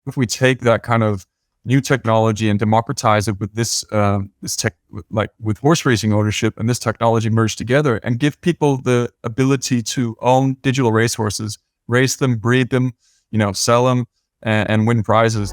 if we take that kind of new technology and democratize it with this tech, like with horse racing ownership, and this technology merged together, and give people the ability to own digital racehorses, race them, breed them, sell them, and win prizes.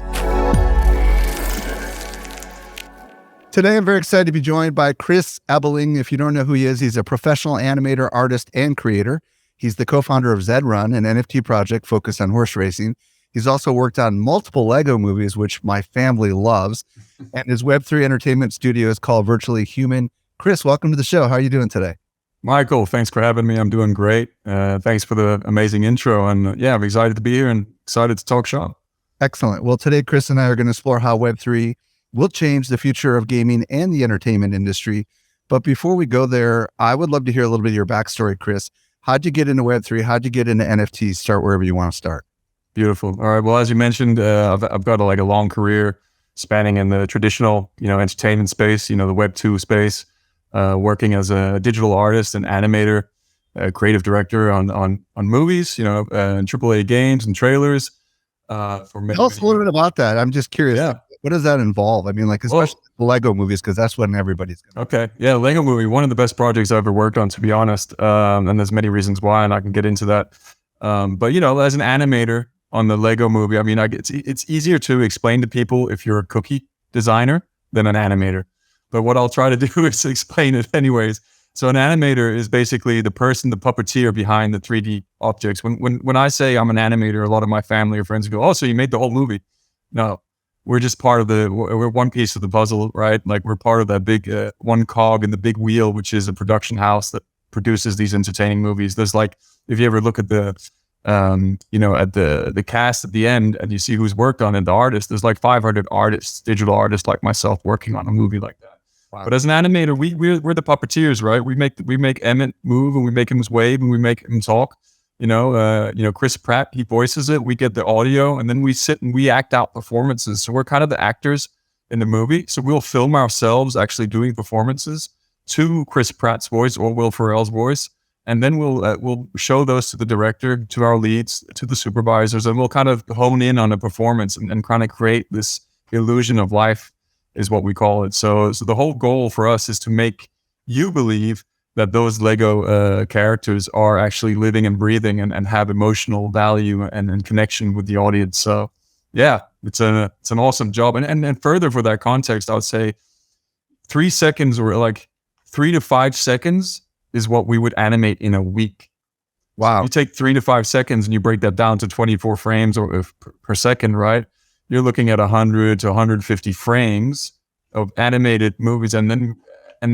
Today, I'm very excited to be joined by Chris Ebeling. If you don't know who he is, he's a professional animator, artist, and creator. He's the co-founder of ZedRun, an NFT project focused on horse racing. He's also worked on multiple Lego movies, which my family loves. And his Web3 entertainment studio is called Virtually Human. Chris, welcome to the show. How are you doing today? Michael, thanks for having me. I'm doing great. Thanks for the amazing intro. And I'm excited to be here and excited to talk shop. Excellent. Well, today, Chris and I are going to explore how Web3 will change the future of gaming and the entertainment industry. But before we go there, I would love to hear a little bit of your backstory, Chris. How'd you get into Web3? How'd you get into NFTs? Start wherever you want to start. Beautiful. All right. Well, as you mentioned, I've got a long career spanning in the traditional, entertainment space, the Web 2 space, working as a digital artist and animator, creative director on movies, and AAA games and trailers. Tell us a little bit about that. I'm just curious. Yeah. What does that involve? I mean, especially the Lego movies, because that's what everybody's going to. Okay. Yeah. Lego movie, one of the best projects I've ever worked on, to be honest. And there's many reasons why, and I can get into that. But, as an animator on the Lego movie, it's easier to explain to people if you're a cookie designer than an animator. But what I'll try to do is explain it anyways. So an animator is basically the person, the puppeteer behind the 3D objects. When I say I'm an animator, a lot of my family or friends go, "Oh, so you made the whole movie?" No, we're just part of we're one piece of the puzzle, right? Like we're part of that big one cog in the big wheel, which is a production house that produces these entertaining movies. There's if you ever look at the at the cast at the end and you see who's worked on it, the artist, there's 500 artists, digital artists like myself working on a movie like that. Wow. But as an animator, we're the puppeteers, right? We make Emmett move, and we make him wave, and we make him talk. Chris Pratt, he voices it. We get the audio, and then we sit and we act out performances. So we're kind of the actors in the movie. So we'll film ourselves actually doing performances to Chris Pratt's voice or Will Ferrell's voice. And then we'll show those to the director, to our leads, to the supervisors, and we'll kind of hone in on a performance and kind of create this illusion of life, is what we call it. So the whole goal for us is to make you believe that those Lego characters are actually living and breathing and have emotional value and connection with the audience. So yeah, it's an awesome job. And further for that context, I would say 3 seconds or 3 to 5 seconds is what we would animate in a week. Wow. So you take 3 to 5 seconds and you break that down to 24 frames per second, right? You're looking at 100 to 150 frames of animated movies. And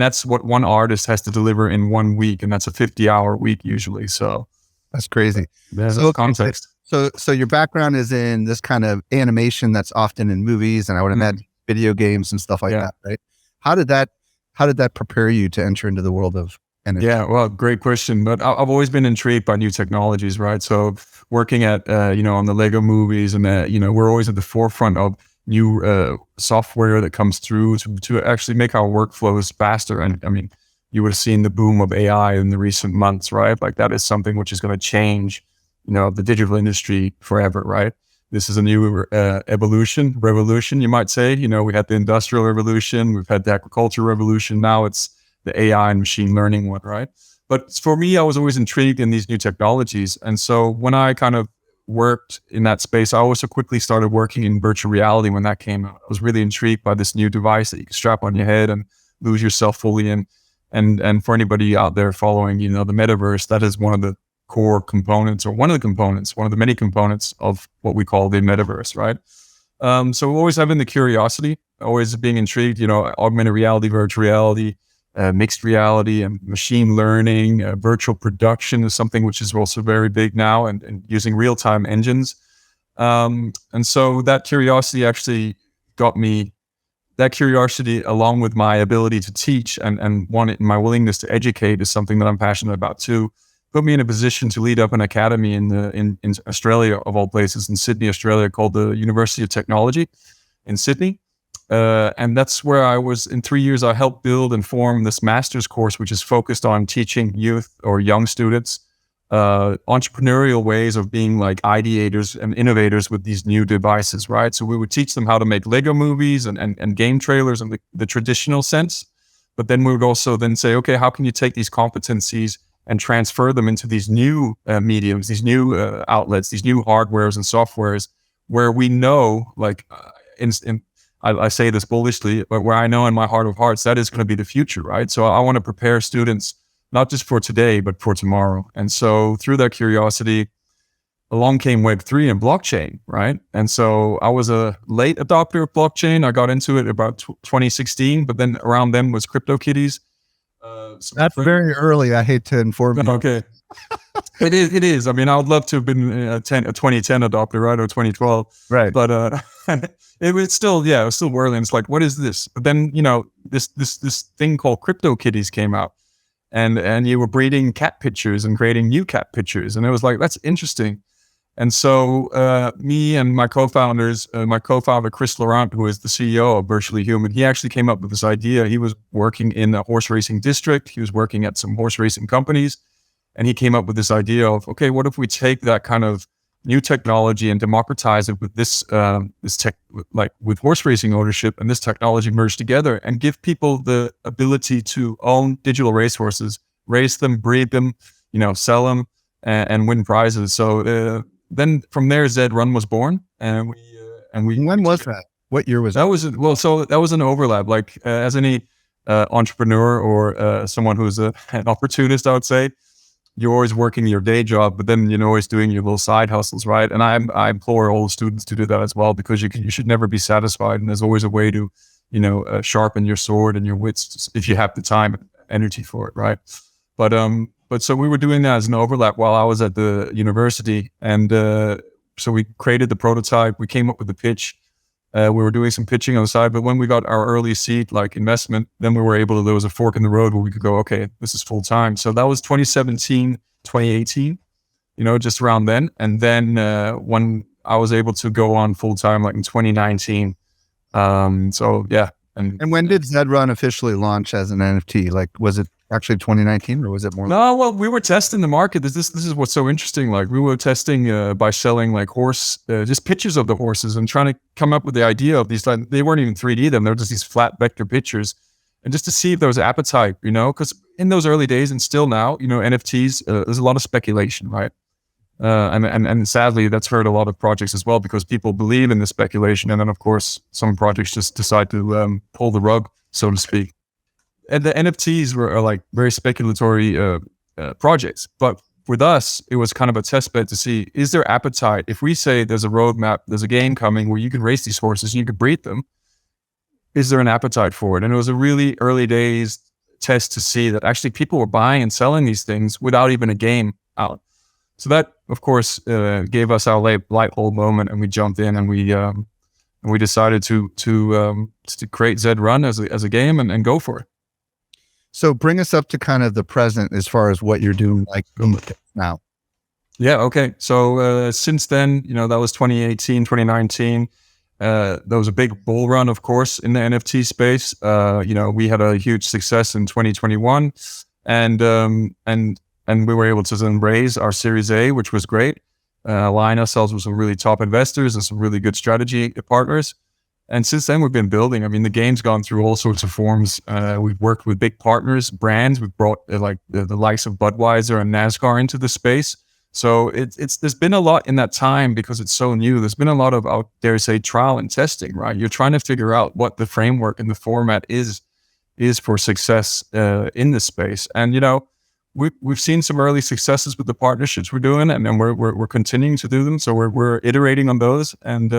that's what one artist has to deliver in 1 week. And that's a 50-hour week usually. So that's crazy. Yeah, so context. So your background is in this kind of animation that's often in movies, and I would imagine video games and stuff like that, right? How did that prepare you to enter into the world of NFT? Yeah, well, great question. But I've always been intrigued by new technologies, right? So working at, on the Lego movies, and, we're always at the forefront of new software that comes through to actually make our workflows faster. And you would have seen the boom of AI in the recent months, right? That is something which is going to change, the digital industry forever, right? This is a new revolution, you might say. We had the industrial revolution, we've had the agricultural revolution. Now it's the AI and machine learning one, right? But for me, I was always intrigued in these new technologies. And so when I kind of worked in that space, I also quickly started working in virtual reality when that came out. I was really intrigued by this new device that you can strap on your head and lose yourself fully in. And for anybody out there following, the Metaverse, that is one of the core components, or one of the many components of what we call the Metaverse, right? So always having the curiosity, always being intrigued, augmented reality, virtual reality, mixed reality and machine learning, virtual production is something which is also very big now, and using real-time engines. And so that curiosity actually got me, that curiosity along with my ability to teach and my willingness to educate is something that I'm passionate about too, put me in a position to lead up an academy in Australia, of all places, in Sydney, Australia, called the University of Technology in Sydney. And that's where I was, in 3 years, I helped build and form this master's course, which is focused on teaching youth or young students entrepreneurial ways of being like ideators and innovators with these new devices, right? So we would teach them how to make Lego movies and game trailers in the traditional sense. But then we would also then say, okay, how can you take these competencies and transfer them into these new mediums, these new outlets, these new hardwares and softwares where we know, like, I say this bullishly, but where I know in my heart of hearts, that is going to be the future, right? So I want to prepare students not just for today, but for tomorrow. And so through that curiosity, along came Web3 and blockchain, right? And so I was a late adopter of blockchain. I got into it about 2016, but then around then was CryptoKitties. That's very early. I hate to inform you. Okay. It is. I mean, I would love to have been a 2010 adopter, right? Or 2012. Right. But it was still early. And it's like, what is this? But then, this thing called CryptoKitties came out. And you were breeding cat pictures and creating new cat pictures. And it was like, that's interesting. And so me and my co-founders, my co-founder, Chris Laurent, who is the CEO of Virtually Human, he actually came up with this idea. He was working in a horse racing district. He was working at some horse racing companies. And he came up with this idea of, okay, what if we take that kind of new technology and democratize it with this tech, like with horse racing ownership, and this technology merged together and give people the ability to own digital racehorses, race them, breed them, sell them, and win prizes. So then from there, ZedRun was born, and we. When was that? What year was that? So that was an overlap. Like as any entrepreneur or someone who's an opportunist, I would say, you're always working your day job, but then you're always doing your little side hustles, right? And I implore all the students to do that as well, because you should never be satisfied, and there's always a way to, sharpen your sword and your wits if you have the time and energy for it, right? But so we were doing that as an overlap while I was at the university, and so we created the prototype. We came up with the pitch. We were doing some pitching on the side, but when we got our early seed, like investment, then we were able to, there was a fork in the road where we could go, okay, this is full time. So that was 2017, 2018, just around then. And then when I was able to go on full time, like in 2019. So yeah. And when did ZedRun officially launch as an NFT? Like, was it actually 2019 or was it more? No, well, we were testing the market. This is what's so interesting. Like we were testing by selling like just pictures of the horses and trying to come up with the idea of these. Like, they weren't even 3D then. They were just these flat vector pictures, and just to see if there was appetite, because in those early days and still now, NFTs, there's a lot of speculation, right? And sadly, that's hurt a lot of projects as well, because people believe in the speculation, and then of course some projects just decide to pull the rug, so to speak. And the NFTs are like very speculatory projects, but with us, it was kind of a test bed to see, is there appetite? If we say there's a roadmap, there's a game coming where you can race these horses and you can breed them, is there an appetite for it? And it was a really early days test to see that actually people were buying and selling these things without even a game out. So that, of course, gave us our light bulb moment, and we jumped in and we decided to create ZedRun as a game and go for it. So bring us up to kind of the present as far as what you're doing like now. Yeah. Okay. So since then, that was 2018, 2019. There was a big bull run, of course, in the NFT space. We had a huge success in 2021, and we were able to then raise our Series A, which was great. Align ourselves with some really top investors and some really good strategy partners. And since then, we've been building. I mean, the game's gone through all sorts of forms. We've worked with big partners, brands. We've brought like the likes of Budweiser and NASCAR into the space. So there's been a lot in that time because it's so new. There's been a lot of, I dare say, trial and testing, right? You're trying to figure out what the framework and the format is for success in this space. And we've seen some early successes with the partnerships we're doing, and then we're continuing to do them. So we're iterating on those and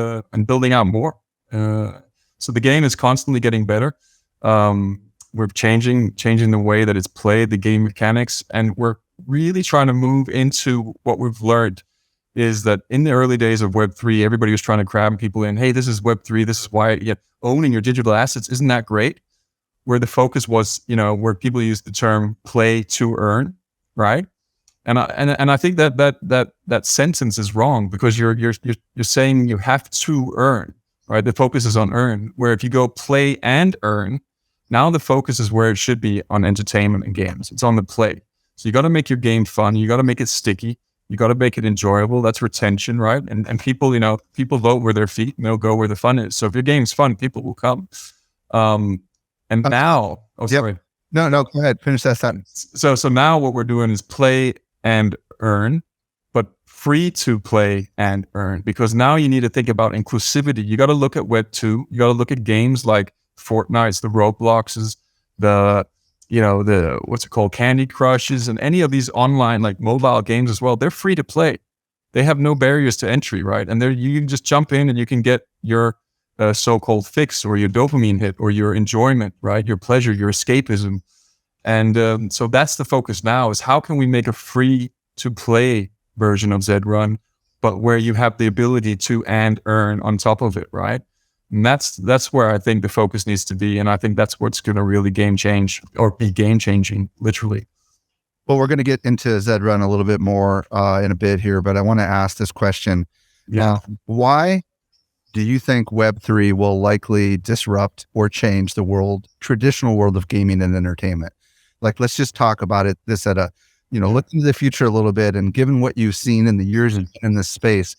building out more. So the game is constantly getting better. We're changing the way that it's played, the game mechanics, and we're really trying to move into what we've learned is that in the early days of Web3, everybody was trying to cram people in. Hey, this is Web3. This is why owning your digital assets, isn't that great? Where the focus was, where people use the term play to earn, right? And I think that sentence is wrong, because you're saying you have to earn, right? The focus is on earn. Where if you go play and earn, now the focus is where it should be, on entertainment and games. It's on the play. So you got to make your game fun. You got to make it sticky. You got to make it enjoyable. That's retention, right? And people, people vote where their feet, and they'll go where the fun is. So if your game's fun, people will come. And now, sorry. No, go ahead. Finish that sentence. So now what we're doing is play and earn, but free to play and earn, because now you need to think about inclusivity. You got to look at Web 2. You got to look at games like Fortnite's, the Robloxes, the what's it called, Candy Crushes, and any of these online like mobile games as well. They're free to play. They have no barriers to entry, right? And you can just jump in and you can get your so-called fix, or your dopamine hit, or your enjoyment, right? Your pleasure, your escapism. And so that's the focus now, is how can we make a free to play version of ZedRun, but where you have the ability to and earn on top of it, right? And that's where I think the focus needs to be. And I think that's what's going to really game changing, literally. Well, we're going to get into ZedRun a little bit more in a bit here, but I want to ask this question. Yeah. Why do you think Web3 will likely disrupt or change the traditional world of gaming and entertainment? Like, let's just talk about it look into the future a little bit, and given what you've seen in the years in this space,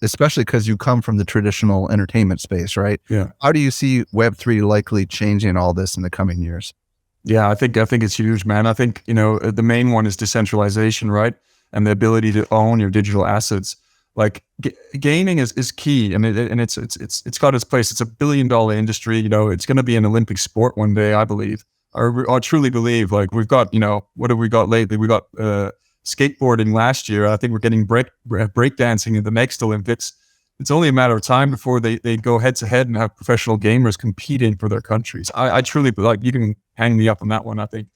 especially because you come from the traditional entertainment space, right? Yeah. How do you see Web3 likely changing all this in the coming years? Yeah, I think it's huge, man. I think, the main one is decentralization, right? And the ability to own your digital assets. Like gaming is key, and it's got its place. It's $1 billion industry. It's going to be an Olympic sport one day, I believe. I truly believe. Like, we've got, what have we got lately? We got skateboarding last year. I think we're getting breakdancing in the next Olympics. It's only a matter of time before they go head to head and have professional gamers competing for their countries. I truly, like, you can hang me up on that one, I think.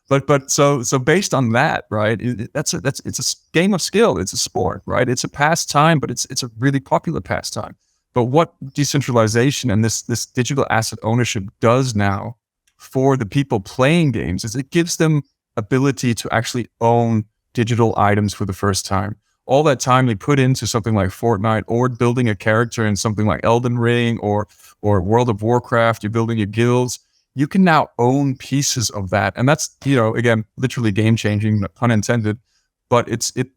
But so based on that, right? It's a game of skill. It's a sport, right? It's a pastime, but it's a really popular pastime. But what decentralization and this digital asset ownership does now for the people playing games is it gives them ability to actually own digital items for the first time. All that time they put into something like Fortnite, or building a character in something like Elden Ring or World of Warcraft, you're building your guilds. You can now own pieces of that. And that's, again, literally game changing, pun intended, but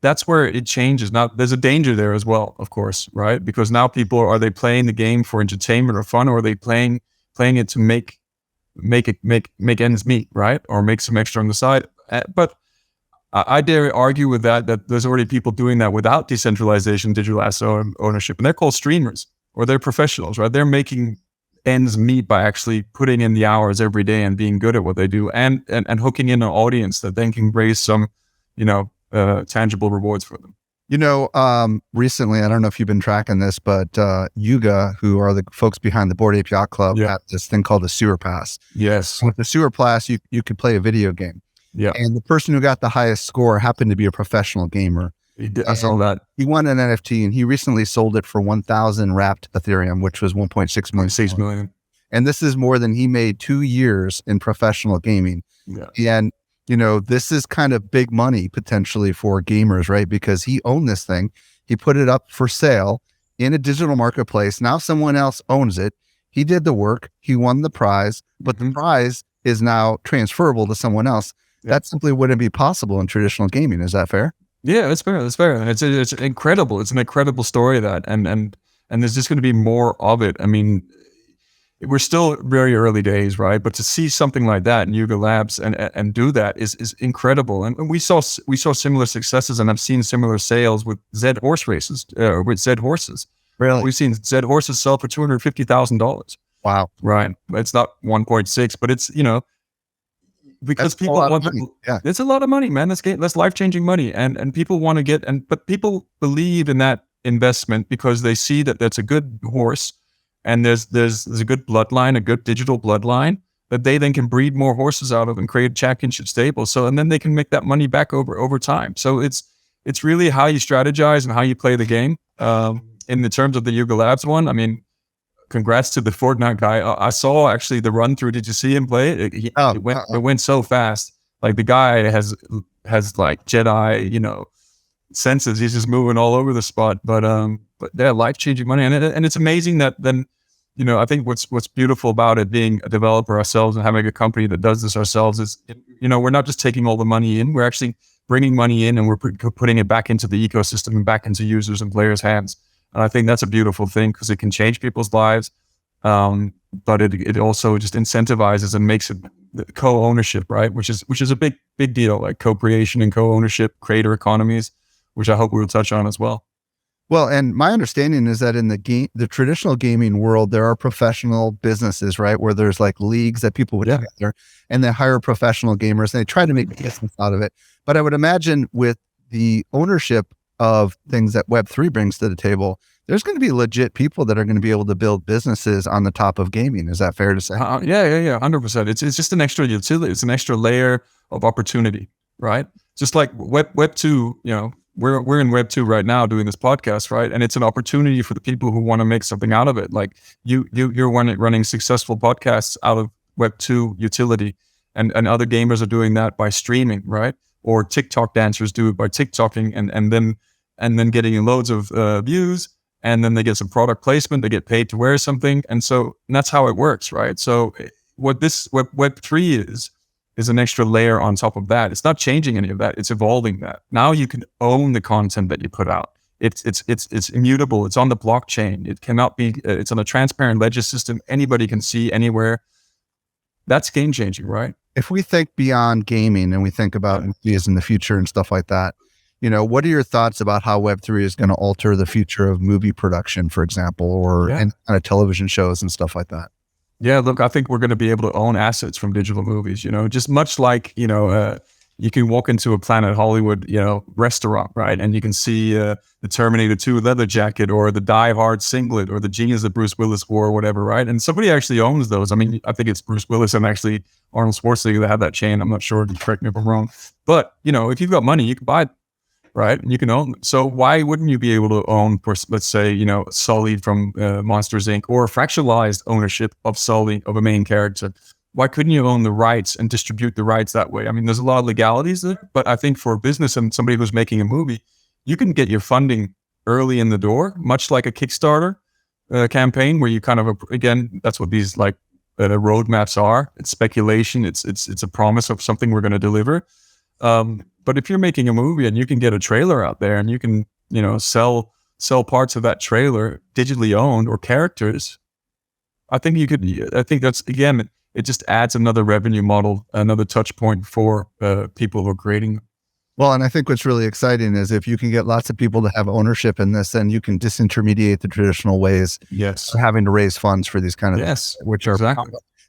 that's where it changes. Now there's a danger there as well, of course, right? Because now people, are they playing the game for entertainment or fun, or are they playing it to make ends meet, right? Or make some extra on the side. But I dare argue with that there's already people doing that without decentralization, digital asset ownership, and they're called streamers, or they're professionals, right? They're making ends meet by actually putting in the hours every day and being good at what they do, and hooking in an audience that then can raise some, tangible rewards for them. Recently, I don't know if you've been tracking this, but Yuga, who are the folks behind the Board Ape Yacht Club, had this thing called the Sewer Pass. Yes. With the Sewer Pass, you could play a video game. Yeah. And the person who got the highest score happened to be a professional gamer. I saw that. He won an NFT, and he recently sold it for 1,000 wrapped Ethereum, which was 1.6 million. 6 million. And this is more than he made 2 years in professional gaming. Yeah. And, this is kind of big money potentially for gamers, right? Because he owned this thing. He put it up for sale in a digital marketplace. Now someone else owns it. He did the work. He won the prize, but the prize is now transferable to someone else. Yeah. That simply wouldn't be possible in traditional gaming. Is that fair? Yeah, that's fair. That's fair. And it's incredible. It's an incredible story, that, and there's just going to be more of it. I mean, we're still very early days, right? But to see something like that in Yuga Labs and do that is incredible. And we saw similar successes, and I've seen similar sales with Zed horse races, with Zed horses. Really? We've seen Zed horses sell for $250,000. Wow. Right. It's not 1.6, but it's, because people want to, it's a lot of money, man. That's life-changing money. And people want to but people believe in that investment because they see that that's a good horse, and there's a good bloodline, a good digital bloodline that they then can breed more horses out of and create championship stables. So, and then they can make that money back over time. So it's really how you strategize and how you play the game. In the terms of the Yuga Labs one, I mean, congrats to the Fortnite guy. I saw actually the run through. Did you see him play it? It went so fast. Like, the guy has like Jedi, senses. He's just moving all over the spot. But yeah, life-changing money. And it's amazing that then I think what's beautiful about it being a developer ourselves and having a company that does this ourselves is, we're not just taking all the money in, we're actually bringing money in and we're putting it back into the ecosystem and back into users and players' hands. And I think that's a beautiful thing because it can change people's lives. But it also just incentivizes and makes it co-ownership, right? Which is a big deal, like co-creation and co-ownership, creator economies, which I hope we'll touch on as well. Well, and my understanding is that in the traditional gaming world, there are professional businesses, right? Where there's like leagues that people would enter and they hire professional gamers and they try to make business out of it. But I would imagine with the ownership of things that Web3 brings to the table, there's going to be legit people that are going to be able to build businesses on the top of gaming. Is that fair to say? Yeah, 100%. It's just an extra utility. It's an extra layer of opportunity, right? Just like Web 2, we're in Web 2 right now doing this podcast, right? And it's an opportunity for the people who want to make something out of it. Like you're running successful podcasts out of Web 2 utility, and other gamers are doing that by streaming, right? Or TikTok dancers do it by TikToking and then getting loads of views, and then they get some product placement, they get paid to wear something, and that's how it works, right? So what this Web 3 is an extra layer on top of that. It's not changing any of that. It's evolving that. Now you can own the content that you put out. It's immutable. It's on the blockchain. It cannot be. It's on a transparent ledger system. Anybody can see anywhere. That's game changing, right? If we think beyond gaming and we think about movies in the future and stuff like that, what are your thoughts about how Web3 is going to alter the future of movie production, for example, or and kind of television shows and stuff like that? Yeah, look, I think we're going to be able to own assets from digital movies, just much like, you can walk into a Planet Hollywood, restaurant, right? And you can see the Terminator 2 leather jacket or the Die Hard singlet or the jeans that Bruce Willis wore or whatever, right? And somebody actually owns those. I mean, I think it's Bruce Willis and actually Arnold Schwarzenegger that had that chain. I'm not sure. Correct me if I'm wrong. But, if you've got money, you can buy it, right? And you can own them. So why wouldn't you be able to own, let's say, Sully from Monsters, Inc. or fractionalized ownership of Sully, of a main character? Why couldn't you own the rights and distribute the rights that way? I mean, there's a lot of legalities there, but I think for a business and somebody who's making a movie, you can get your funding early in the door, much like a Kickstarter campaign where you kind of, again, that's what these roadmaps are. It's speculation. It's a promise of something we're going to deliver. But if you're making a movie and you can get a trailer out there and you can, sell parts of that trailer digitally owned or characters, I think that's, again, it just adds another revenue model, another touch point for people who are creating. Well, and I think what's really exciting is if you can get lots of people to have ownership in this, then you can disintermediate the traditional ways of having to raise funds for these kind of things, which are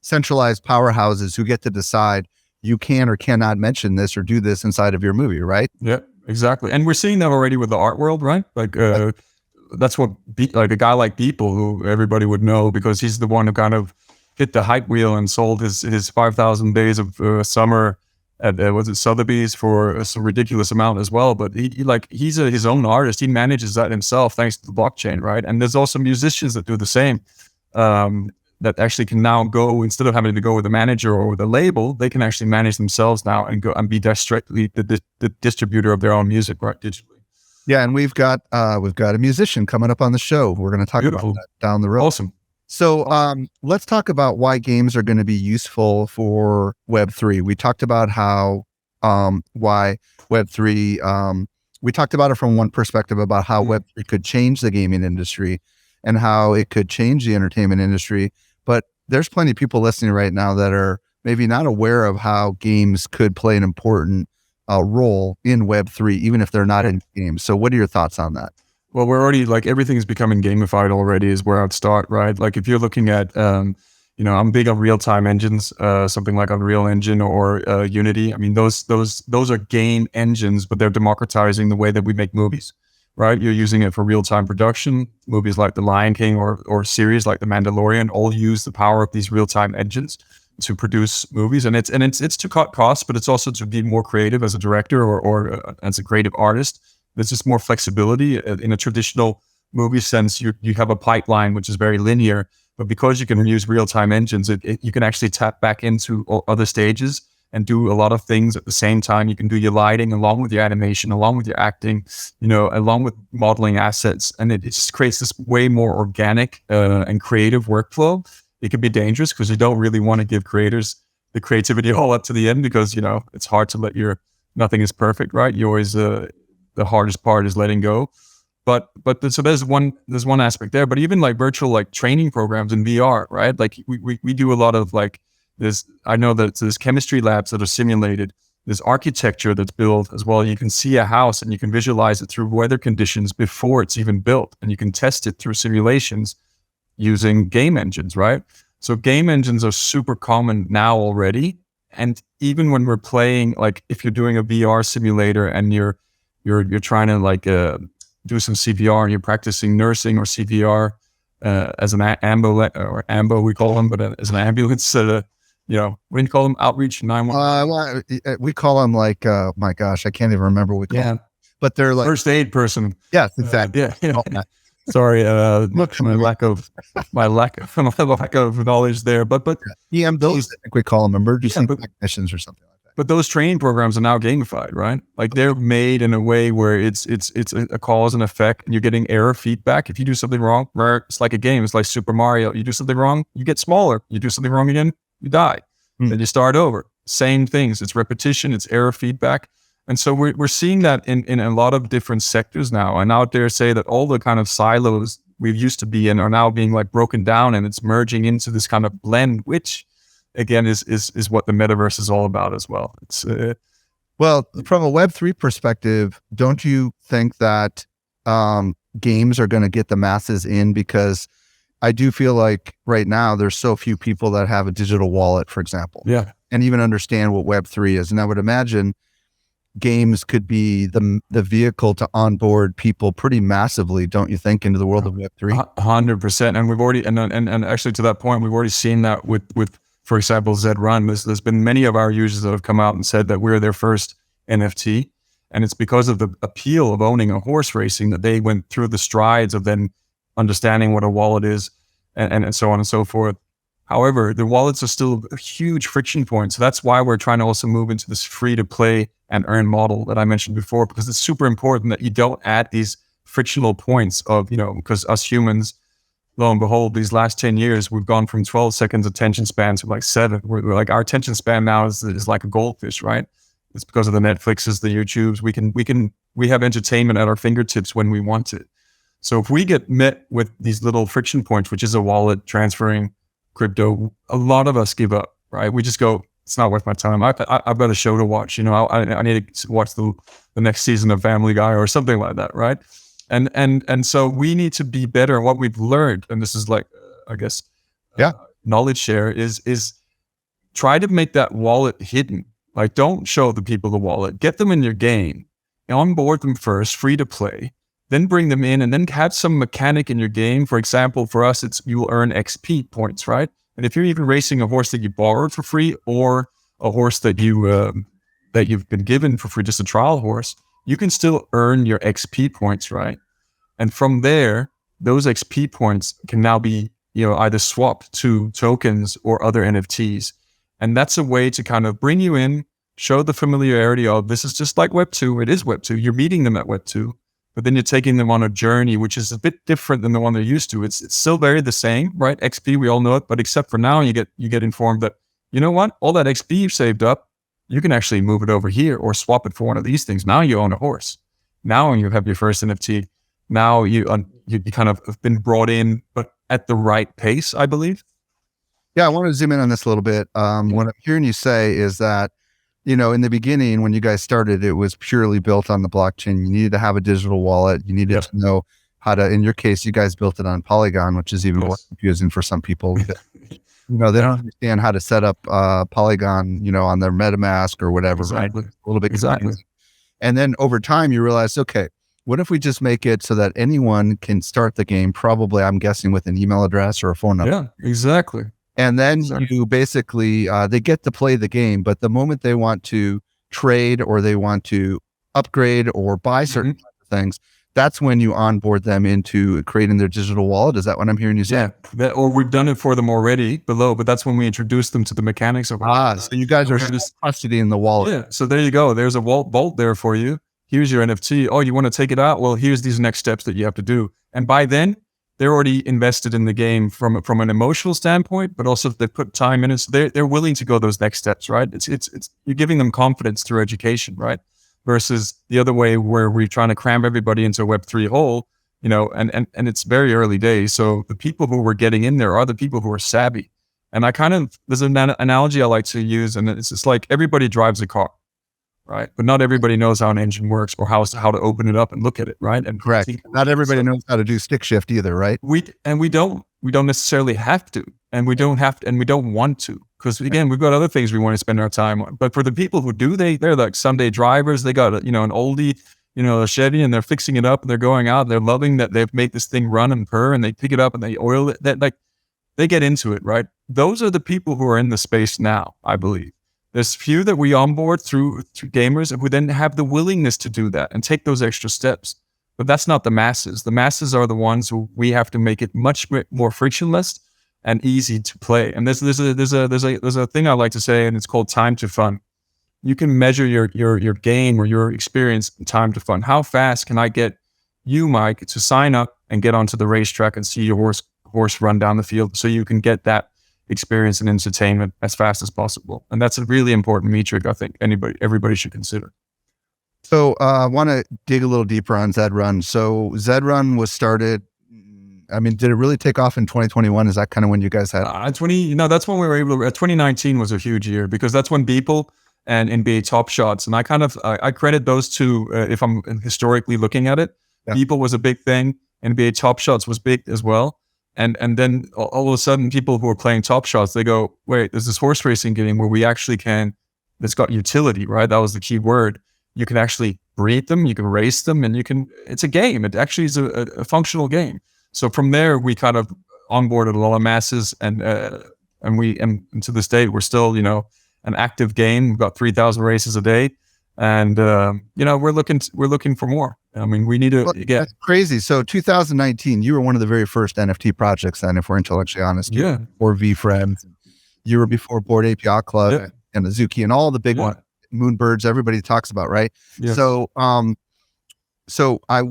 centralized powerhouses who get to decide you can or cannot mention this or do this inside of your movie, right? Yeah, exactly. And we're seeing that already with the art world, right? Like that's what like a guy like Beeple, who everybody would know because he's the one who kind of hit the hype wheel and sold his 5,000 days of summer at was it Sotheby's for some ridiculous amount as well. But he's his own artist. He manages that himself thanks to the blockchain, right? And there's also musicians that do the same. That actually can now go, instead of having to go with a manager or with a label, they can actually manage themselves now and go and be directly the distributor of their own music, right, digitally. Yeah, and we've got a musician coming up on the show. We're going to talk about that down the road. Awesome. So let's talk about why games are going to be useful for Web3. We talked about how why Web3. We talked about it from one perspective about how Web3 could change the gaming industry and how it could change the entertainment industry. But there's plenty of people listening right now that are maybe not aware of how games could play an important role in Web3, even if they're not in games. So what are your thoughts on that? Well, we're already, everything's becoming gamified already is where I'd start, right? Like if you're looking at, I'm big on real-time engines, something like Unreal Engine or Unity. I mean, those are game engines, but they're democratizing the way that we make movies, right? You're using it for real-time production. Movies like The Lion King or series like The Mandalorian all use the power of these real-time engines to produce movies. And it's to cut costs, but it's also to be more creative as a director or as a creative artist. There's just more flexibility. In a traditional movie sense, you have a pipeline, which is very linear, but because you can use real-time engines, you can actually tap back into other stages and do a lot of things at the same time. You can do your lighting along with your animation, along with your acting, along with modeling assets. And it just creates this way more organic and creative workflow. It can be dangerous because you don't really want to give creators the creativity all up to the end, because, it's hard to nothing is perfect, right? You always, the hardest part is letting go. But so there's one aspect there. But even like virtual like training programs in VR, right? Like we do a lot of like this. I know that there's chemistry labs that are simulated. There's architecture that's built as well. You can see a house and you can visualize it through weather conditions before it's even built, and you can test it through simulations using game engines, right? So game engines are super common now already. And even when we're playing, like if you're doing a VR simulator and you're trying to like do some CPR and you're practicing nursing or CPR as an AMBO we call them, but as an ambulance, what do you call them? Outreach 911. We call them like, my gosh, I can't even remember what we call them. But they're like first aid person. Yes, exactly. Sorry, my lack of knowledge there, but EMDs, I think we call them emergency technicians or something like that. But those training programs are now gamified, right? Like they're made in a way where it's a cause and effect, and you're getting error feedback. If you do something wrong, it's like a game. It's like Super Mario. You do something wrong, you get smaller. You do something wrong again, you die. Then you start over. Same things. It's repetition. It's error feedback. And so we're seeing that in a lot of different sectors now. And out there say that all the kind of silos we used to be in are now being like broken down, and it's merging into this kind of blend, which again is what the metaverse is all about as well. It's well, from a Web3 perspective, don't you think that games are going to get the masses in? Because I do feel like right now there's so few people that have a digital wallet, for example, and even understand what Web3 is. And I would imagine games could be the vehicle to onboard people pretty massively, don't you think, into the world of Web3? 100%. And we've already, and actually to that point, we've already seen that with for example, ZedRun. There's been many of our users that have come out and said that we're their first NFT. And it's because of the appeal of owning a horse racing that they went through the strides of then understanding what a wallet is and so on and so forth. However, the wallets are still a huge friction point. So that's why we're trying to also move into this free to play and earn model that I mentioned before, because it's super important that you don't add these frictional points of, because us humans, lo and behold, these last 10 years, we've gone from 12 seconds attention span to like 7. We're like, our attention span now is like a goldfish, right? It's because of the Netflixes, the YouTubes. We have entertainment at our fingertips when we want it. So if we get met with these little friction points, which is a wallet transferring crypto, a lot of us give up, right? We just go, it's not worth my time. I've got a show to watch. I need to watch the next season of Family Guy or something like that, right? And so we need to be better. What we've learned, and this is like, I guess, knowledge share is try to make that wallet hidden. Like, don't show the people the wallet. Get them in your game, onboard them first, free to play, then bring them in, and then have some mechanic in your game. For example, for us, you will earn XP points, right? And if you're even racing a horse that you borrowed for free, or a horse that you've been given for free, just a trial horse, you can still earn your XP points, right? And from there, those XP points can now be, either swapped to tokens or other NFTs. And that's a way to kind of bring you in, show the familiarity of this is just like Web 2. It is Web 2. You're meeting them at Web 2, but then you're taking them on a journey, which is a bit different than the one they're used to. It's still very the same, right? XP, we all know it, but except for now, you get informed that, you know what? All that XP you've saved up, you can actually move it over here or swap it for one of these things. Now you own a horse. Now you have your first NFT. Now you kind of have been brought in, but at the right pace, I believe. Yeah, I want to zoom in on this a little bit. What I'm hearing you say is that, in the beginning, when you guys started, it was purely built on the blockchain. You needed to have a digital wallet. You needed to know how to, in your case, you guys built it on Polygon, which is even more confusing for some people. They don't understand how to set up Polygon, on their MetaMask or whatever. Exactly. Right? A little bit confusing. And then over time, you realize, okay, what if we just make it so that anyone can start the game, probably, I'm guessing, with an email address or a phone number. Yeah, exactly. And then you basically, they get to play the game, but the moment they want to trade or they want to upgrade or buy certain things, that's when you onboard them into creating their digital wallet. Is that what I'm hearing you say? Yeah, or we've done it for them already below, but that's when we introduce them to the mechanics of it. So you guys are just custody in the wallet. Yeah, so there you go. There's a vault there for you. Here's your NFT. Oh, you want to take it out? Well, here's these next steps that you have to do. And by then, they're already invested in the game from an emotional standpoint, but also they put time in it. So they're willing to go those next steps, right? It's you're giving them confidence through education, right? Versus the other way where we're trying to cram everybody into a Web3 hole, and it's very early days. So the people who we're getting in there are the people who are savvy. And there's an analogy I like to use, and it's just like everybody drives a car, right? But not everybody knows how an engine works or how to open it up and look at it, right? And correct. Not everybody knows how to do stick shift either, right? We don't necessarily have to, and we don't want to, because again, we've got other things we want to spend our time on. But for the people who do, they're like Sunday drivers. They got an oldie, a Chevy, and they're fixing it up and they're going out. They're loving that they've made this thing run and purr, and they pick it up and they oil it. That they get into it, right? Those are the people who are in the space now, I believe. There's few that we onboard through gamers who then have the willingness to do that and take those extra steps. But that's not the masses. The masses are the ones who we have to make it much more frictionless and easy to play. And there's a thing I like to say, and it's called time to fun. You can measure your game or your experience in time to fun. How fast can I get you, Mike, to sign up and get onto the racetrack and see your horse run down the field, so you can get that experience and entertainment as fast as possible? And that's a really important metric I think everybody should consider. So I want to dig a little deeper on ZedRun. So ZedRun was started, did it really take off in 2021? Is that kind of when you guys had? That's when we were able to, 2019 was a huge year, because that's when Beeple and NBA Top Shots, and I credit those two, if I'm historically looking at it. Yeah. Beeple was a big thing. NBA Top Shots was big as well. And then all of a sudden, people who are playing Top Shots, they go, wait, there's this horse racing game where we actually it's got utility, right? That was the key word. You can actually breed them, you can race them, and it's a game. It actually is a functional game. So from there, we kind of onboarded a lot of masses, and to this day, we're still, an active game. We've got 3,000 races a day. And, we're looking for more. We need to get. That's crazy. So 2019, you were one of the very first NFT projects then, if we're intellectually honest. Yeah. Or VFriends. You were before Bored Ape Yacht Club and Azuki and all the big ones, Moonbirds, everybody talks about, right? Yeah. So, I,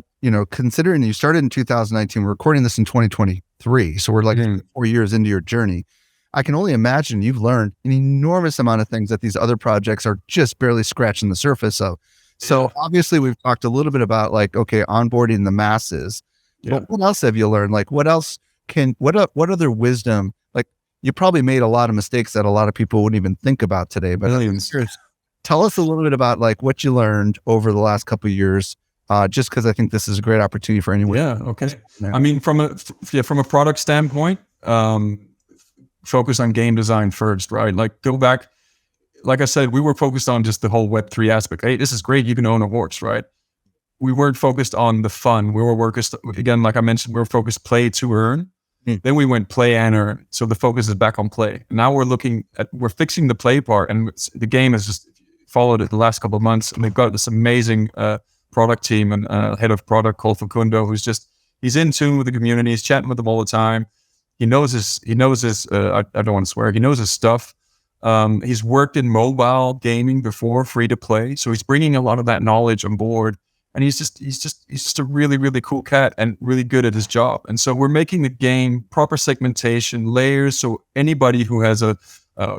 considering you started in 2019, we're recording this in 2023. So we're like 4 years into your journey. I can only imagine you've learned an enormous amount of things that these other projects are just barely scratching the surface of. So obviously we've talked a little bit about onboarding the masses, but what else have you learned? Like what other wisdom, you probably made a lot of mistakes that a lot of people wouldn't even think about today, but tell us a little bit about what you learned over the last couple of years, just because I think this is a great opportunity for anyone. Yeah. Okay. Yeah. From a product standpoint, focus on game design first, right? Go back. Like I said, we were focused on just the whole Web3 aspect. Hey, this is great. You can own a horse, right? We weren't focused on the fun. We were focused, again, like I mentioned, we were focused play to earn. Then we went play and earn. So the focus is back on play. Now we're fixing the play part, and the game has just followed it the last couple of months. And we've got this amazing product team and head of product called Facundo, he's in tune with the community. He's chatting with them all the time. He knows his, I don't want to swear. He knows his stuff. He's worked in mobile gaming before, free to play. So he's bringing a lot of that knowledge on board, and he's just a really, really cool cat and really good at his job. And so we're making the game proper segmentation layers. So anybody who has a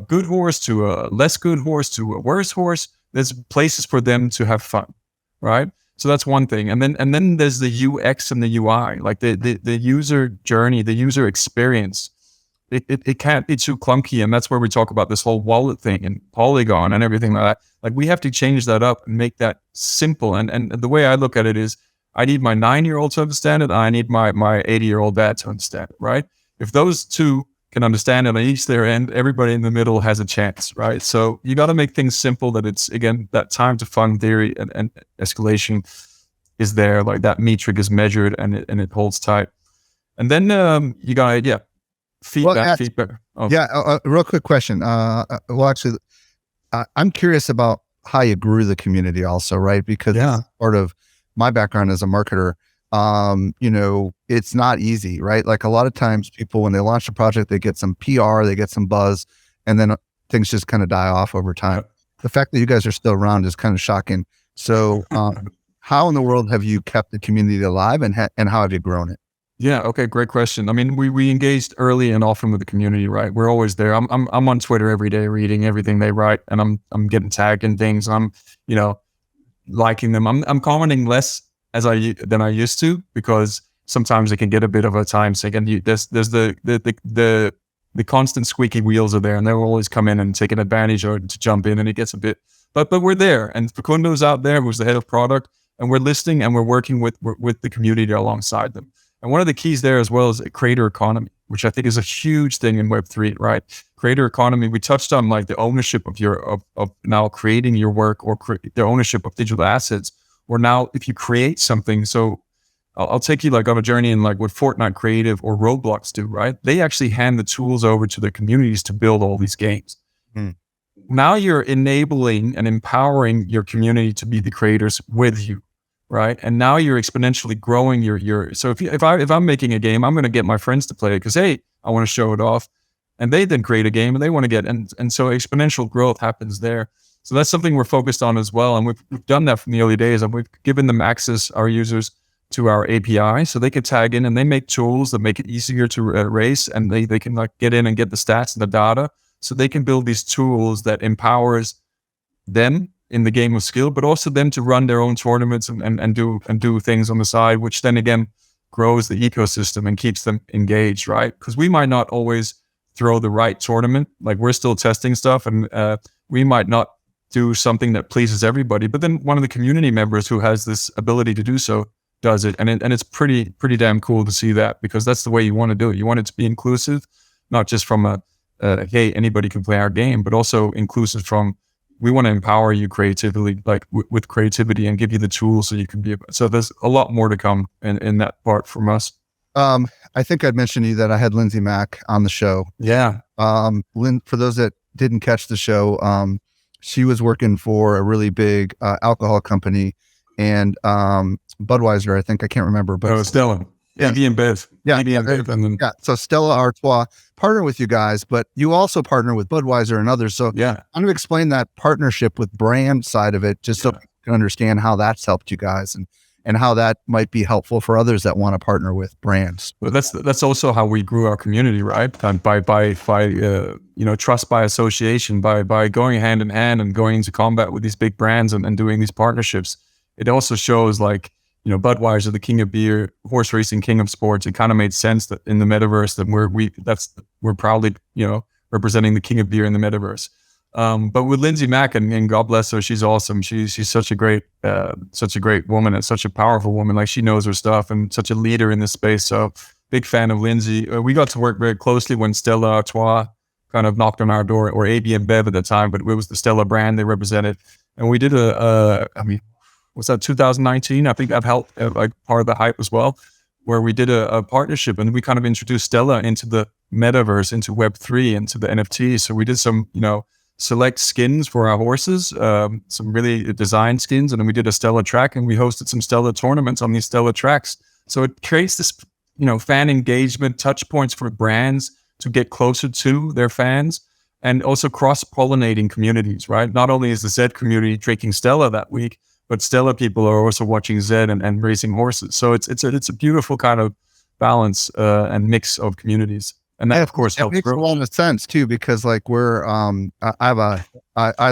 good horse to a less good horse to a worse horse, there's places for them to have fun, right? So that's one thing. And then there's the UX and the UI, the user journey, the user experience. It can't be too clunky. And that's where we talk about this whole wallet thing and Polygon and everything like that. We have to change that up and make that simple. And the way I look at it is, I need my 9-year-old to understand it. I need my 80-year-old dad to understand it, right? If those two can understand it on each their end, everybody in the middle has a chance, right? So you got to make things simple, that it's, again, that time to fun theory and escalation is there, that metric is measured and it holds tight. And then you got feedback. Oh. Yeah, a real quick question. Actually, I'm curious about how you grew the community also, right? Because part of my background as a marketer, it's not easy, right? Like a lot of times people, when they launch a project, they get some PR, they get some buzz, and then things just kind of die off over time. The fact that you guys are still around is kind of shocking. So, how in the world have you kept the community alive, and how have you grown it? Yeah. Okay. Great question. I mean, we engaged early and often with the community, right? We're always there. I'm on Twitter every day, reading everything they write, and I'm getting tagged in things. I'm, liking them. I'm commenting less than I used to, because sometimes it can get a bit of a time sink, and there's the constant squeaky wheels are there, and they'll always come in and take an advantage or to jump in, and it gets a bit. But we're there, and Facundo's out there, who's the head of product, and we're listening and we're working with the community alongside them. And one of the keys there as well is a creator economy, which I think is a huge thing in Web3, right? Creator economy, we touched on like the ownership of now creating your work, or the ownership of digital assets, or now if you create something. So I'll take you like on a journey in like what Fortnite Creative or Roblox do, right? They actually hand the tools over to their communities to build all these games. Now you're enabling and empowering your community to be the creators with you. Right. And now you're exponentially growing your so if I'm making a game, I'm going to get my friends to play it because, hey, I want to show it off, and they then create a game and they want to get, and so exponential growth happens there. So that's something we're focused on as well. And we've done that from the early days, and we've given them access, our users, to our API, so they can tag in, and they make tools that make it easier to race, and they can like get in and get the stats and the data, so they can build these tools that empowers them in the game of skill, but also them to run their own tournaments and do things on the side, which then again grows the ecosystem and keeps them engaged, right? Because we might not always throw the right tournament, like we're still testing stuff, and we might not do something that pleases everybody, but then one of the community members who has this ability to do so does it, and it's pretty damn cool to see that, because that's the way you want to do it. You want it to be inclusive, not just from hey, anybody can play our game, but also inclusive from, we want to empower you creatively, like with creativity, and give you the tools so you can be. So there's a lot more to come in that part from us. I think I'd mentioned to you that I had Lindsay Mack on the show. Yeah. For those that didn't catch the show, she was working for a really big alcohol company, and Budweiser, I think, I can't remember, but Stella. Yeah. AB and Bev. Yeah. AB and Bev. And then, yeah. So Stella Artois partner with you guys, but you also partner with Budweiser and others. So yeah, I'm going to explain that partnership with brand side of it, just so you can understand how that's helped you guys, and how that might be helpful for others that want to partner with brands. Well, that's also how we grew our community, right? And by trust by association, by going hand in hand and going into combat with these big brands and doing these partnerships. It also shows like, Budweiser, the king of beer, horse racing, king of sports. It kind of made sense that in the metaverse that we're proudly, representing the king of beer in the metaverse. But with Lindsay Mack, and God bless her, she's awesome. She's such a great woman, and such a powerful woman. Like, she knows her stuff, and such a leader in this space. So big fan of Lindsay. We got to work very closely when Stella Artois kind of knocked on our door, or AB and Bev at the time, but it was the Stella brand they represented. And we did was that 2019? I think that helped like part of the hype as well, where we did a partnership, and we kind of introduced Stella into the metaverse, into Web3, into the NFTs. So we did some, select skins for our horses, some really designed skins, and then we did a Stella track, and we hosted some Stella tournaments on these Stella tracks. So it creates this, fan engagement, touch points for brands to get closer to their fans, and also cross-pollinating communities, right? Not only is the Zed community drinking Stella that week, but Stella people are also watching Zed and racing horses. So it's a beautiful kind of balance and mix of communities. And that, of course, helps grow. It makes a lot of sense too, because like I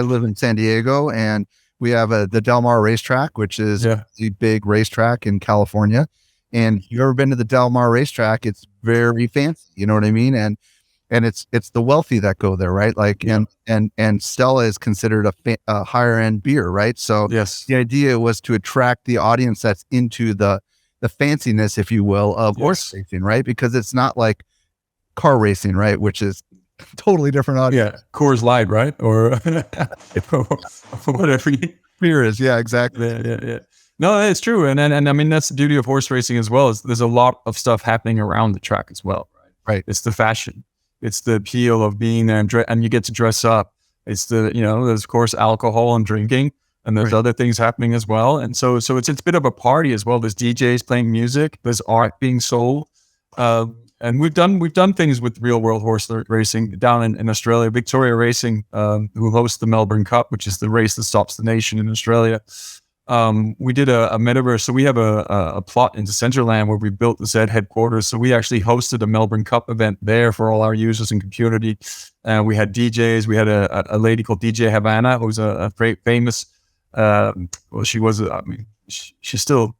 live in San Diego, and we have the Del Mar racetrack, which is the big racetrack in California. And if you've ever been to the Del Mar racetrack, it's very fancy. You know what I mean? And it's the wealthy that go there, right? Like, and Stella is considered a higher end beer, right? So the idea was to attract the audience that's into the fanciness, if you will, of horse racing, right? Because it's not like car racing, right? Which is totally different audience. Yeah, Coors Light, right? Or whatever beer is. Yeah, exactly. Yeah. No, it's true, and I mean that's the beauty of horse racing as well. Is there's a lot of stuff happening around the track as well, right? It's the fashion. It's the appeal of being there, and you get to dress up. It's the, there's of course alcohol and drinking, and there's Right. other things happening as well. And so it's a bit of a party as well. There's DJs playing music, there's art being sold. And we've done things with real world horse racing down in Australia. Victoria Racing, who hosts the Melbourne Cup, which is the race that stops the nation in Australia. We did a metaverse. So we have a plot in Decentraland where we built the Zed headquarters. So we actually hosted a Melbourne Cup event there for all our users and community. We had DJs. We had a lady called DJ Havana, who's a famous. Well, she was. I mean, she's still.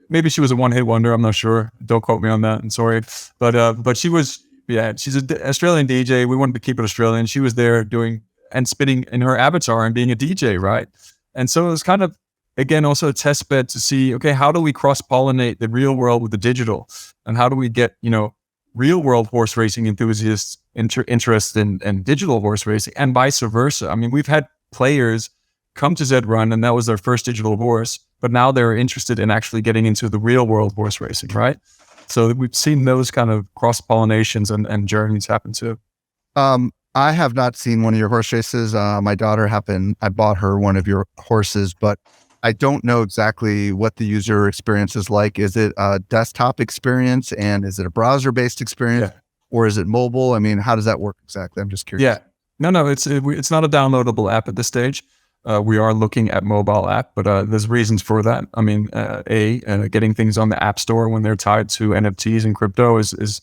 Maybe she was a one-hit wonder. I'm not sure. Don't quote me on that. I'm sorry, but she was. Yeah, she's an Australian DJ. We wanted to keep it Australian. She was there doing and spinning in her avatar and being a DJ, right? And so it was kind of, again, also a test bed to see, okay, how do we cross-pollinate the real world with the digital, and how do we get real world horse racing enthusiasts interested in digital horse racing, and vice versa. I mean, we've had players come to ZedRun and that was their first digital horse, but now they're interested in actually getting into the real world horse racing, right? So we've seen those kind of cross pollinations and journeys happen too. I have not seen one of your horse races. My daughter I bought her one of your horses, but I don't know exactly what the user experience is like. Is it a desktop experience, and is it a browser-based experience, or is it mobile? I mean, how does that work exactly? I'm just curious. Yeah, no, it's not a downloadable app at this stage. We are looking at mobile app, but there's reasons for that. I mean, getting things on the App Store when they're tied to NFTs and crypto is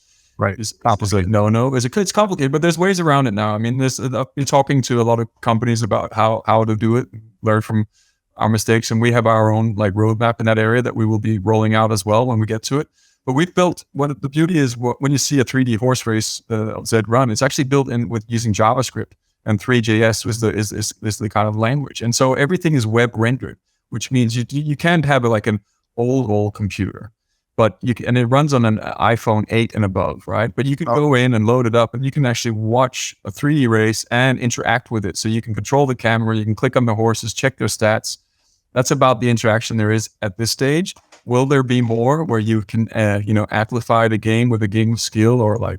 complicated. It's complicated, but there's ways around it now. I mean, I've been talking to a lot of companies about how to do it, learn from our mistakes, and we have our own roadmap in that area that we will be rolling out as well when we get to it. But we've built, the beauty is when you see a 3D horse race of ZedRun, it's actually built in with using JavaScript, and 3JS is the kind of language. And so everything is web rendered, which means you can't have an old computer, but and it runs on an iPhone 8 and above, right? But you can go in and load it up, and you can actually watch a 3D race and interact with it. So you can control the camera, you can click on the horses, check their stats. That's about the interaction there is at this stage. Will there be more where you can, amplify the game with a game skill or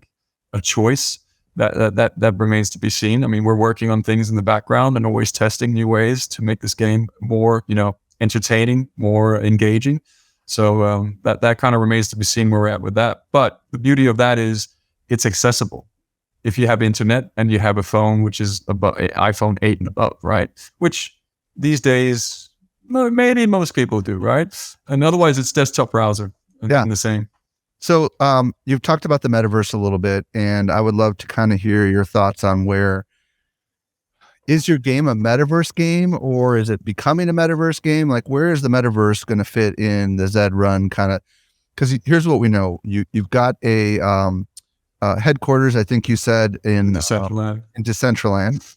a choice? That remains to be seen. I mean, we're working on things in the background and always testing new ways to make this game more, entertaining, more engaging. So that kind of remains to be seen where we're at with that. But the beauty of that is it's accessible. If you have internet and you have a phone, which is about iPhone 8 and above, right? Which these days, maybe most people do, right? And otherwise it's desktop browser and the same. So you've talked about the metaverse a little bit, and I would love to kind of hear your thoughts on is your game a metaverse game, or is it becoming a metaverse game? Where is the metaverse going to fit in the ZedRun kind of? Because here's what we know: you've got a headquarters, I think you said in Decentraland,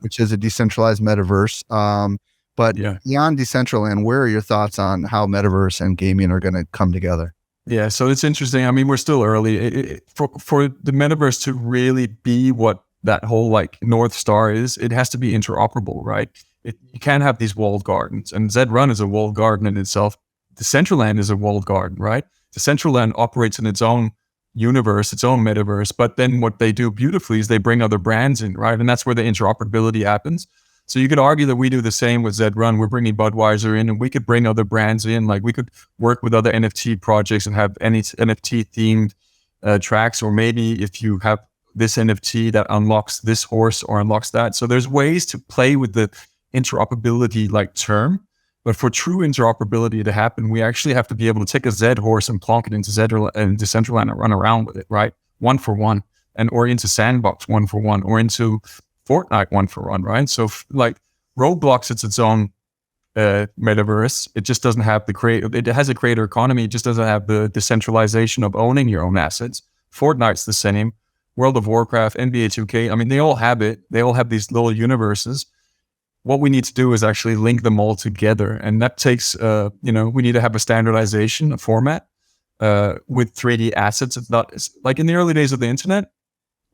which is a decentralized metaverse. But beyond Decentraland, where are your thoughts on how metaverse and gaming are going to come together? Yeah, so it's interesting. I mean, we're still early. For the metaverse to really be what that whole North Star is, it has to be interoperable, right? You can't have these walled gardens, and ZedRun is a walled garden in itself. Decentraland is a walled garden, right? Decentraland operates in its own universe, its own metaverse, but then what they do beautifully is they bring other brands in, right? And that's where the interoperability happens. So you could argue that we do the same with ZedRun. We're bringing Budweiser in, and we could bring other brands in. We could work with other NFT projects and have any NFT themed tracks, or maybe if you have this NFT that unlocks this horse or unlocks that. So there's ways to play with the interoperability term, but for true interoperability to happen, we actually have to be able to take a Zed horse and plonk it into Decentraland and run around with it, right? 1 for 1, or into Sandbox 1 for 1, or into Fortnite 1 for 1, right? So Roblox, it's its own metaverse. It just doesn't have it has a creator economy. It just doesn't have the decentralization of owning your own assets. Fortnite's the same. World of Warcraft, NBA 2K. I mean, they all have it. They all have these little universes. What we need to do is actually link them all together. And that takes, we need to have a standardization, a format with 3D assets. It's not in the early days of the internet,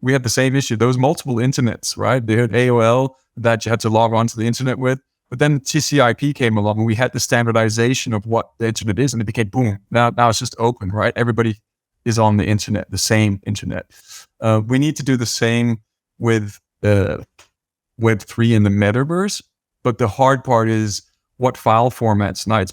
we had the same issue. There was multiple internets, right? They had AOL that you had to log on to the internet with. But then TCP came along and we had the standardization of what the internet is, and it became boom. Now it's just open, right? Everybody is on the internet, the same internet. We need to do the same with Web3 and the metaverse. But the hard part is what file formats. Now it's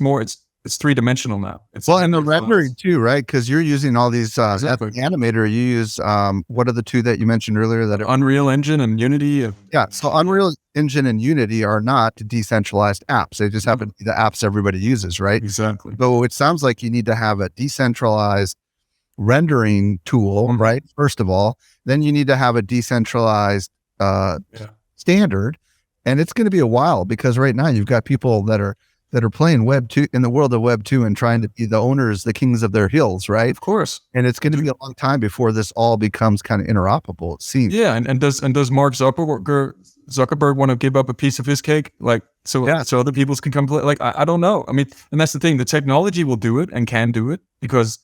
3-dimensional now. It's and the rendering too, right? Because you're using all these exactly. as an animator. You use what are the two that you mentioned earlier? That Unreal Engine and Unity. So Unreal Engine and Unity are not decentralized apps. They just happen to be the apps everybody uses, right? Exactly. So it sounds like you need to have a decentralized rendering tool, right? First of all, then you need to have a decentralized standard, and it's going to be a while because right now you've got people that are playing Web 2 in the world of Web 2 and trying to be the owners, the kings of their hills, right? Of course. And it's going to be a long time before this all becomes kind of interoperable, it seems. Yeah, and does Mark Zuckerberg want to give up a piece of his cake, like so other people can come play? Like I don't know. I mean, and that's the thing. The technology will do it and can do it because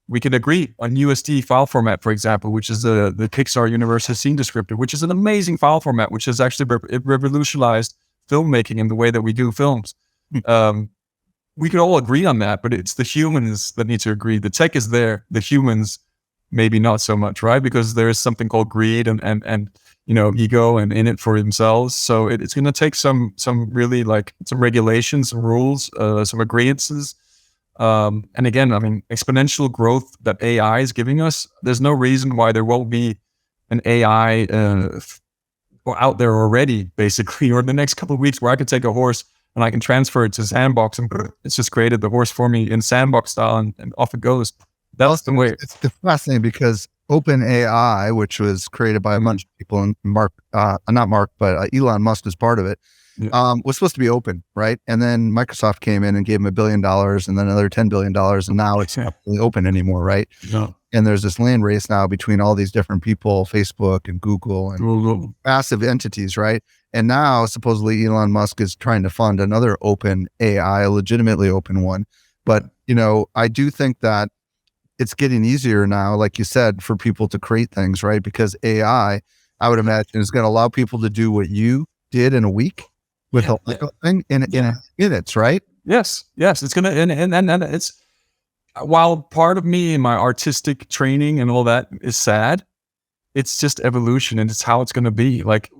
we can agree on USD file format, for example, which is the Pixar universe has scene descriptor, which is an amazing file format, which has actually revolutionized filmmaking in the way that we do films. We could all agree on that, but it's the humans that need to agree. The tech is there, the humans maybe not so much, right? Because there is something called greed and ego and in it for themselves. So it's going to take some really like some regulations, some rules, some agreements. And again, I mean, exponential growth that AI is giving us. There's no reason why there won't be an AI out there already, basically, or in the next couple of weeks, where I could take a horse and I can transfer it to Sandbox, and it's just created the horse for me in Sandbox style, and off it goes. That's the way. It's fascinating because OpenAI, which was created by a bunch of people, and Elon Musk is part of it, was supposed to be open, right? And then Microsoft came in and gave him $1 billion, and then another $10 billion, and now it's not really open anymore, right? No. And there's this land race now between all these different people, Facebook and Google and massive entities, right? And now supposedly Elon Musk is trying to fund another open AI, a legitimately open one. But, I do think that it's getting easier now, like you said, for people to create things, right? Because AI, I would imagine, is going to allow people to do what you did in a week with a Lego thing in minutes, right? Yes. It's going to, and it's, while part of me and my artistic training and all that is sad, it's just evolution and it's how it's going to be. Like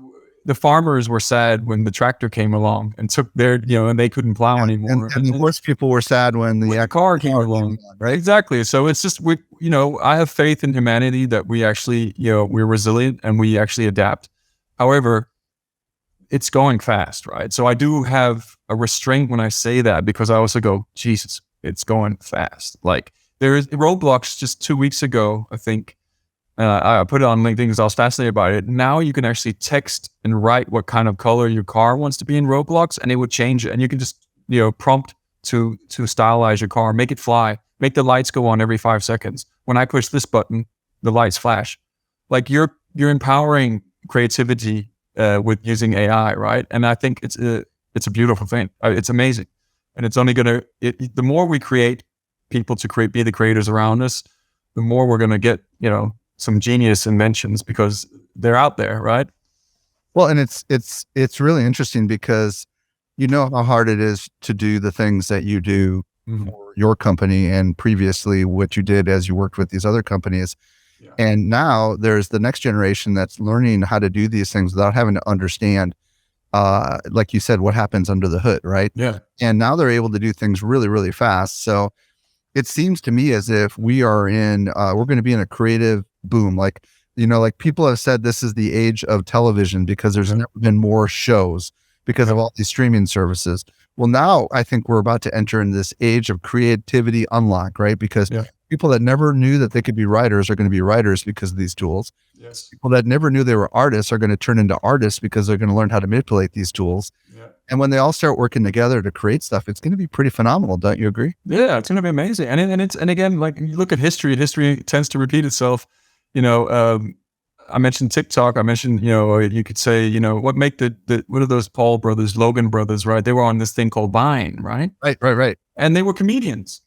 the farmers were sad when the tractor came along and took their, and they couldn't plow anymore. And the horse people were sad when the car came along, right? Exactly. So it's just, I have faith in humanity that we actually, we're resilient and we actually adapt. However, it's going fast, right? So I do have a restraint when I say that, because I also go, Jesus, it's going fast. Like there is Roblox just 2 weeks ago, I think. I put it on LinkedIn because I was fascinated by it. Now you can actually text and write what kind of color your car wants to be in Roblox, and it would change it. And you can just, prompt to stylize your car, make it fly, make the lights go on every 5 seconds. When I push this button, the lights flash. Like you're empowering creativity with using AI, right? And I think it's a beautiful thing. It's amazing. And it's only going to, the more we create people to be the creators around us, the more we're going to get, some genius inventions, because they're out there, right? Well, and it's really interesting because how hard it is to do the things that you do for your company, and previously what you did as you worked with these other companies. Yeah. And now there's the next generation that's learning how to do these things without having to understand, like you said, what happens under the hood, right? Yeah. And now they're able to do things really, really fast. So it seems to me as if we are we're going to be in a creative boom. Like, like people have said, this is the age of television because there's never been more shows because of all these streaming services. Well, now I think we're about to enter in this age of creativity unlock, right? Because people that never knew that they could be writers are going to be writers because of these tools. Yes. People that never knew they were artists are going to turn into artists because they're going to learn how to manipulate these tools. Yeah. And when they all start working together to create stuff, it's going to be pretty phenomenal. Don't you agree? Yeah, it's going to be amazing. And again, like you look at history tends to repeat itself. I mentioned TikTok. I mentioned, you could say, what make what are those Paul brothers, Logan brothers, right? They were on this thing called Vine, right? Right. And they were comedians,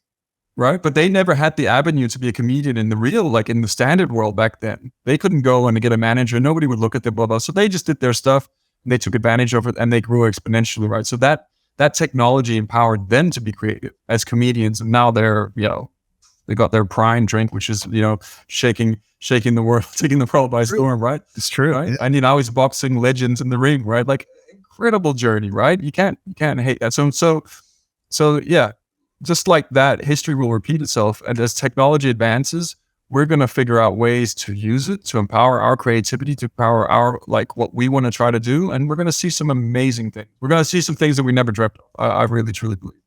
right? But they never had the avenue to be a comedian in the real, like in the standard world back then. They couldn't go and get a manager. Nobody would look at them, blah, blah. So they just did their stuff and they took advantage of it and they grew exponentially, right? So that technology empowered them to be creative as comedians. And now they're, they got their prime drink, which is, shaking the world, taking the world by storm, right? It's true. Right? Yeah. And now he's boxing legends in the ring, right? Like incredible journey, right? You can't hate that. So yeah, just like that, history will repeat itself. And as technology advances, we're going to figure out ways to use it to empower our creativity, to power our, like, what we want to try to do. And we're going to see some amazing things. We're going to see some things that we never dreamt of. I really, truly believe.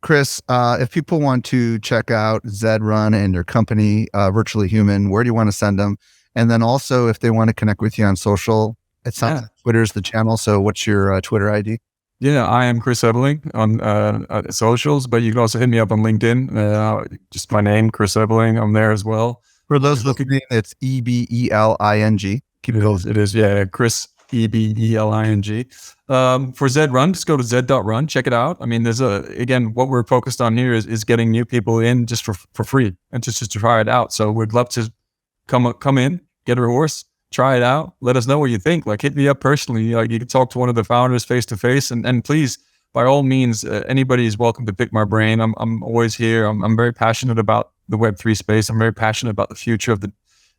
Chris, if people want to check out ZedRun and your company, Virtually Human, where do you want to send them? And then also, if they want to connect with you on social, it's not Twitter's the channel. So what's your Twitter ID? Yeah, I am Chris Ebeling on socials, but you can also hit me up on LinkedIn. Just my name, Chris Ebeling. I'm there as well. For those looking, it's Ebeling. Keep it going. It is, yeah, Chris Ebeling. For ZedRun, just go to zed.run, check it out. I mean, there's again, what we're focused on here is getting new people in just for free and just to try it out. So we'd love to come in, get a horse, try it out. Let us know what you think. Like, hit me up personally. Like, you can talk to one of the founders face to face, and please, by all means, anybody is welcome to pick my brain. I'm always here. I'm very passionate about the Web3 space. I'm very passionate about the future of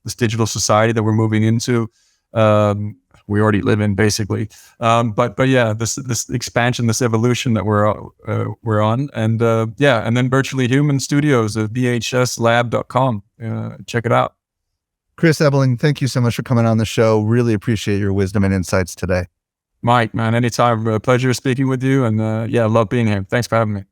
this digital society that we're moving into. We already live in, basically. But yeah, this expansion, this evolution that we're on, and and then Virtually Human Studios, vhslab.com. Check it out. Chris Ebeling, thank you so much for coming on the show. Really appreciate your wisdom and insights today. Mike, man, anytime. Pleasure speaking with you. And I love being here. Thanks for having me.